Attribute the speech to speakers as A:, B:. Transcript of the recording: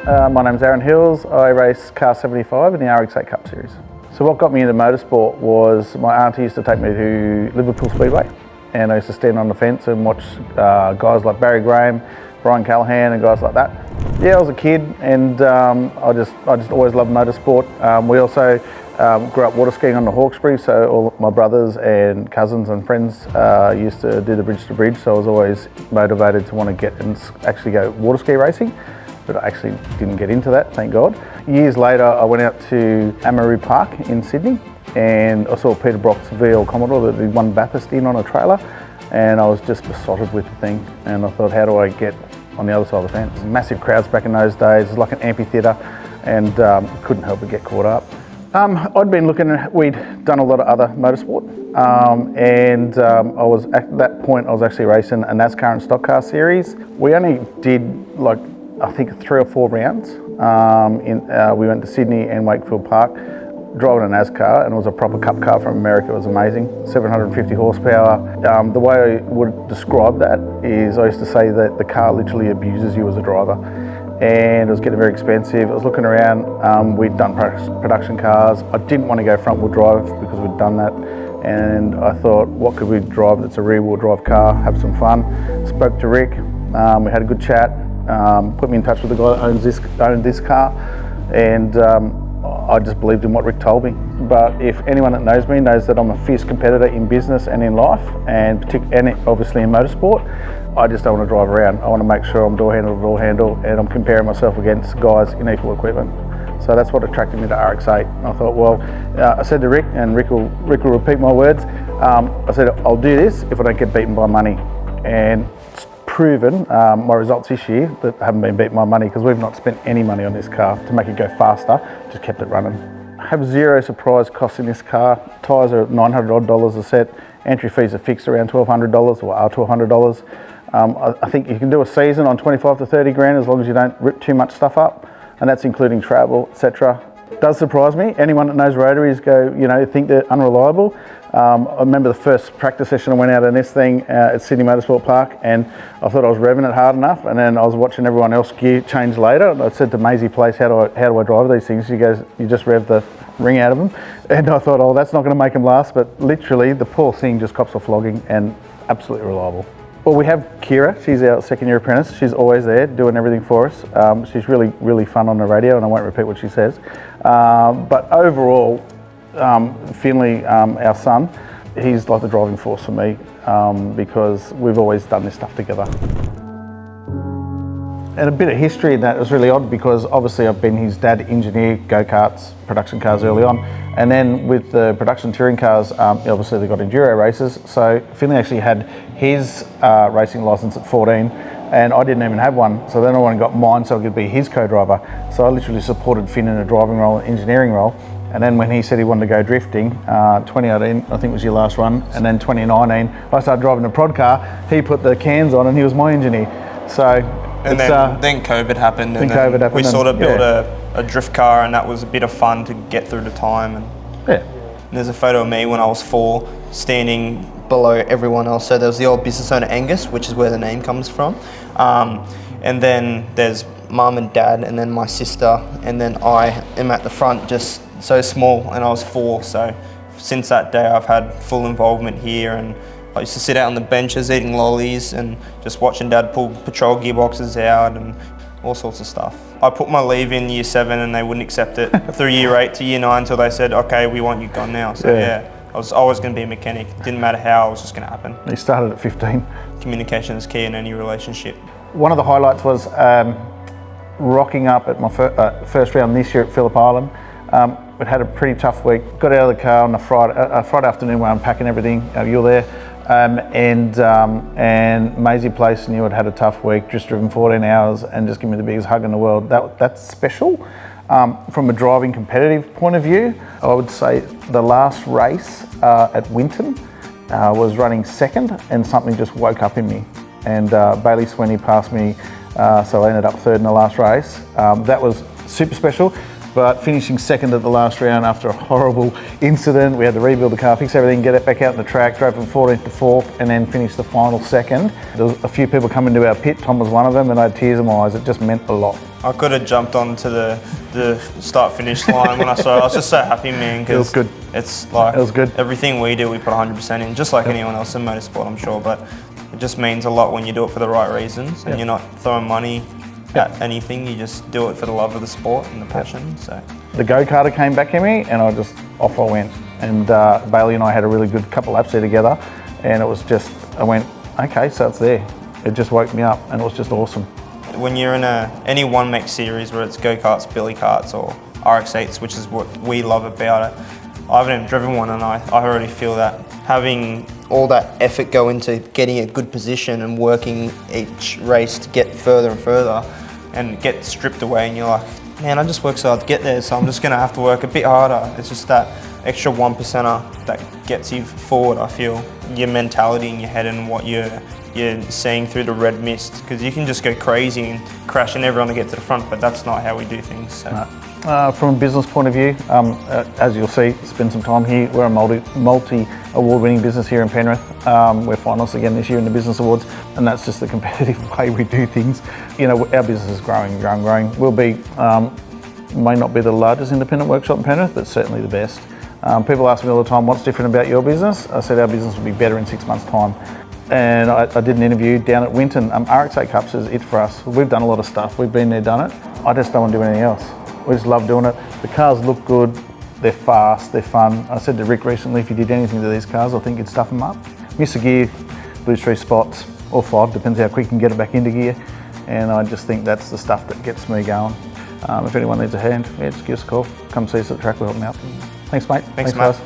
A: My name's Aaron Hills. I race Car 75 in the RX8 Cup Series. So what got me into motorsport was my auntie used to take me to Liverpool Speedway, and I used to stand on the fence and watch guys like Barry Graham, Brian Callahan and guys like that. Yeah, I was a kid, and I just always loved motorsport. We also grew up water skiing on the Hawkesbury, so all my brothers and cousins and friends used to do the bridge to bridge, so I was always motivated to want to get and actually go water ski racing, but I actually didn't get into that, thank God. Years later, I went out to Amaroo Park in Sydney, and I saw Peter Brock's VL Commodore that he won Bathurst in on a trailer, and I was just besotted with the thing, and I thought, how do I get on the other side of the fence? Massive crowds back in those days, it was like an amphitheatre, and couldn't help but get caught up. I'd been looking at, we'd done a lot of other motorsport, and I was at that point I was actually racing a NASCAR and stock car series. We only did like I think 3 or 4 rounds. We went to Sydney and Wakefield Park, driving a NASCAR, and it was a proper cup car from America. It was amazing, 750 horsepower. The way I would describe that is I used to say that the car literally abuses you as a driver. And it was getting very expensive. I was looking around, we'd done production cars. I didn't want to go front wheel drive because we'd done that. And I thought, what could we drive that's a rear wheel drive car, have some fun. Spoke to Rick, we had a good chat, put me in touch with the guy that owned this car. And I just believed in what Rick told me. But if anyone that knows me knows that I'm a fierce competitor in business and in life, and obviously in motorsport, I just don't want to drive around. I want to make sure I'm door handle to door handle, and I'm comparing myself against guys in equal equipment. So that's what attracted me to RX8. I thought, well, I said to Rick, and Rick will repeat my words, I said, I'll do this if I don't get beaten by money. And it's proven, my results this year, that I haven't been beaten by money, because we've not spent any money on this car to make it go faster, just kept it running. I have zero surprise costs in this car. Tyres are $900 odd a set. Entry fees are fixed around $1,200 or are $1,200. I think you can do a season on 25 to 30 grand as long as you don't rip too much stuff up, and that's including travel, etc. It does surprise me. Anyone that knows rotaries think they're unreliable. I remember the first practice session I went out on this thing at Sydney Motorsport Park, and I thought I was revving it hard enough, and then I was watching everyone else gear change later, and I said to Maisie Place, how do I drive these things? She goes, you just rev the ring out of them. And I thought, oh, that's not going to make them last, but literally the poor thing just cops a flogging, and absolutely reliable. Well, we have Kira, she's our second-year apprentice. She's always there doing everything for us. She's really, really fun on the radio, and I won't repeat what she says. But overall, Finley, our son, he's like the driving force for me, because we've always done this stuff together. And a bit of history in that was really odd, because obviously I've been his dad, engineer, go-karts, production cars early on. And then with the production touring cars, obviously they got enduro races. So Finley actually had his racing license at 14, and I didn't even have one. So then I went and got mine so I could be his co-driver. So I literally supported Finn in a driving role, an engineering role. And then when he said he wanted to go drifting, 2018 I think was your last run, and then 2019 I started driving a prod car. He put the cans on and he was my engineer. So.
B: And then COVID happened, and we sort of built a drift car, and that was a bit of fun to get through the time. And there's a photo of me when I was 4, standing below everyone else. So there was the old business owner Angus, which is where the name comes from. And then there's mum and dad, and then my sister, and then I am at the front, just so small, and I was 4. So since that day, I've had full involvement here, and I used to sit out on the benches eating lollies and just watching Dad pull patrol gearboxes out and all sorts of stuff. I put my leave in year 7 and they wouldn't accept it through year 8 to year 9 until they said, okay, we want you gone now. So yeah, I was always going to be a mechanic. It didn't matter how, it was just going to happen.
A: You started at 15.
B: Communication is key in any relationship.
A: One of the highlights was rocking up at my first round this year at Phillip Island. We'd had a pretty tough week. Got out of the car on a Friday afternoon when I'm unpacking everything. You were there. And Maisie Place knew I'd had a tough week, just driven 14 hours and just give me the biggest hug in the world. That's special. From a driving competitive point of view, I would say the last race at Winton was running second, and something just woke up in me. And Bailey Sweeney passed me, so I ended up 3rd in the last race. That was super special. But finishing second at the last round after a horrible incident, we had to rebuild the car, fix everything, get it back out on the track, drove from 14th to 4th, and then finished the final second. There was a few people coming to our pit, Tom was one of them, and I had tears in my eyes. It just meant a lot.
B: I could have jumped onto the start-finish line when I saw it. I was just so happy, man, because it's like
A: it was good.
B: Everything we do, we put 100% in, just like anyone else in motorsport, I'm sure. But it just means a lot when you do it for the right reasons and you're not throwing money at anything. You just do it for the love of the sport and the passion. So
A: the go-karter came back in me, and off I went. And Bailey and I had a really good couple laps there together, and it was just, I went, okay, so it's there. It just woke me up, and it was just awesome.
B: When you're in any one-make series, where it's go-karts, billy karts, or RX-8s, which is what we love about it, I haven't even driven one, and I already feel that having all that effort go into getting a good position and working each race to get further and further and get stripped away, and you're like, man, I just worked so hard to get there, so I'm just going to have to work a bit harder. It's just that extra 1%er that gets you forward, I feel. Your mentality in your head and what you're seeing through the red mist, because you can just go crazy and crash and everyone to get to the front, but that's not how we do things. So.
A: From a business point of view, as you'll see, spend some time here. We're a multi-award-winning business here in Penrith. We're finalists again this year in the Business Awards, and that's just the competitive way we do things. You know, our business is growing. We'll be, may not be the largest independent workshop in Penrith, but certainly the best. People ask me all the time, what's different about your business? I said our business will be better in 6 months' time. And I did an interview down at Winton. RX8 Cups is it for us. We've done a lot of stuff. We've been there, done it. I just don't want to do anything else. We just love doing it. The cars look good, they're fast, they're fun. I said to Rick recently, if you did anything to these cars, I think you'd stuff them up. Miss a gear, lose 3 spots, or 5, depends how quick you can get it back into gear. And I just think that's the stuff that gets me going. If anyone needs a hand, just give us a call. Come see us at the track, we'll help them out. Thanks, mate.
B: Thanks guys.